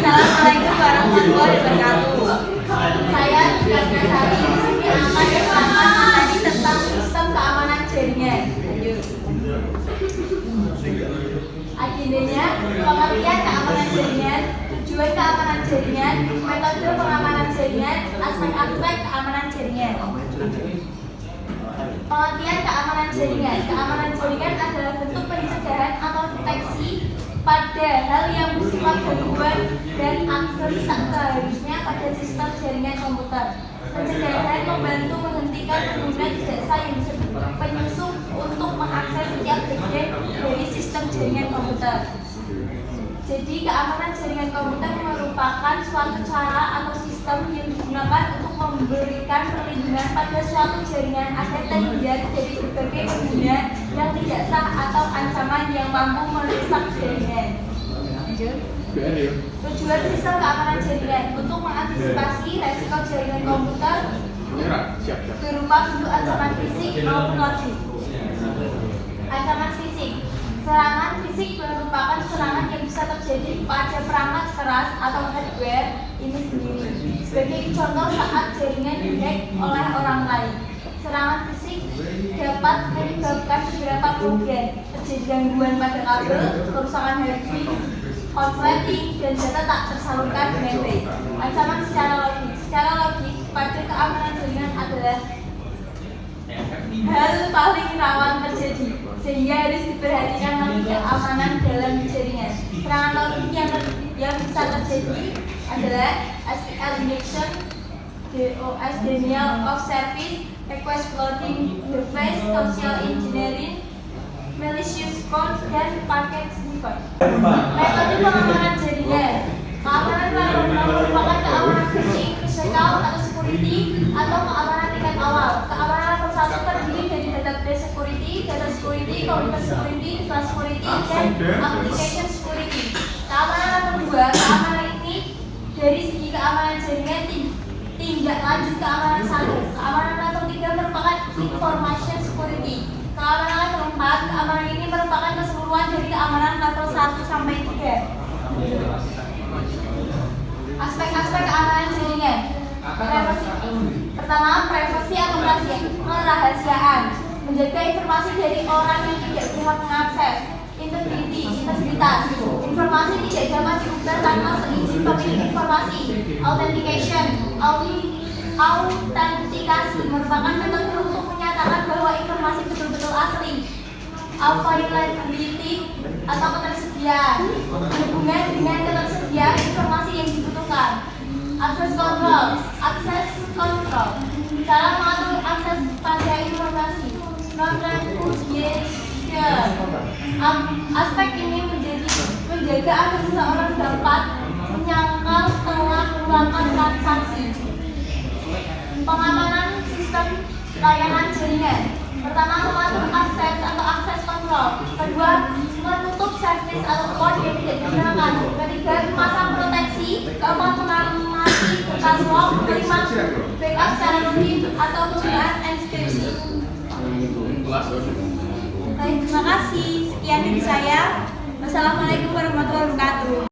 Assalamualaikum warahmatullahi wabarakatuh. Saya Dika Sari. Di sini akan menerangkan materi tentang sistem keamanan jaringan. Lanjut. Agendanya pengertian keamanan jaringan, tujuan keamanan jaringan, metode pengamanan jaringan, aspek-aspek keamanan jaringan. Pengertian keamanan jaringan. Keamanan jaringan adalah bentuk pencegahan atau deteksi pada hal yang bersifat gangguan dan akses tak seharusnya pada sistem jaringan komputer. Pencegahan membantu menghentikan pengguna tidak sah yang disebut penyusup untuk mengakses setiap bagian dari sistem jaringan komputer. Jadi keamanan jaringan komputer merupakan suatu cara atau sistem yang digunakan untuk memberikan perlindungan pada suatu jaringan agar terhindar dari berbagai pengguna yang tidak sah atau ancaman yang mampu merusak jaringan. Tujuan sistem keamanan jaringan untuk mengantisipasi resiko jaringan komputer berupa bentuk ancaman fisik maupun logik. Ancaman fisik. Serangan fisik merupakan serangan yang bisa terjadi pada perangkat keras atau hardware ini sendiri. Sebagai contoh saat jaringan dihack oleh orang lain. Serangan fisik dapat menyebabkan beberapa kerugian, terjadi gangguan pada kabel, kerusakan hard disk, konsleting, dan data tak tersalurkan dengan baik. Ancaman secara logik. Secara logik, pada keamanan jaringan adalah hal paling rawan terjadi, sehingga harus diperhatikan lagi keamanan dalam jaringan. Serangan logik yang bisa terjadi adalah SQL injection, DOS denial of service, request flooding device, social engineering, malicious code, dan packet sniffing. Metode pengamanan jaringan. Keamanan merupakan keamanan phishing, physical atau security, atau keamanan tingkat awal. Keamanan level 1 terdiri dari database security, data security, computer security, device security, dan application security. Keamanan level 2, keamanan ini dari segi keamanan jaringan tindak lanjut keamanan 1. Keamanan level 3 merupakan information security. Keamanan level 4, keamanan ini merupakan keseluruhan dari keamanan level 1 sampai 3. Aspek-aspek keamanan jaringan. Privasi. Pertama, privasi atau kerahasiaan. Menjaga informasi dari orang yang tidak berhak mengakses. Integritas. Informasi tidak dapat diubah tanpa seizin pemilik informasi. Authentication. Autentikasi merupakan metode untuk menyatakan bahwa informasi betul-betul asli. Availability atau ketersediaan. Berhubungan dengan ketersediaan informasi yang dibutuhkan. Access control. Cara mengatur akses pada informasi. Non-repudiation. Aspek ini menjaga agar seseorang dapat menyangkal setelah melakukan transaksi. Pengamanan sistem layanan jaringan. Pertama, mengatur akses atau akses kontrol. Kedua, menutup service atau port yang tidak digunakan. Ketiga, memasang proteksi. Keempat, mengamati password. Kelima, backup secara rutin atau penggunaan enkripsi. Baik, terima kasih. Sekian dari saya. Wassalamualaikum warahmatullahi wabarakatuh.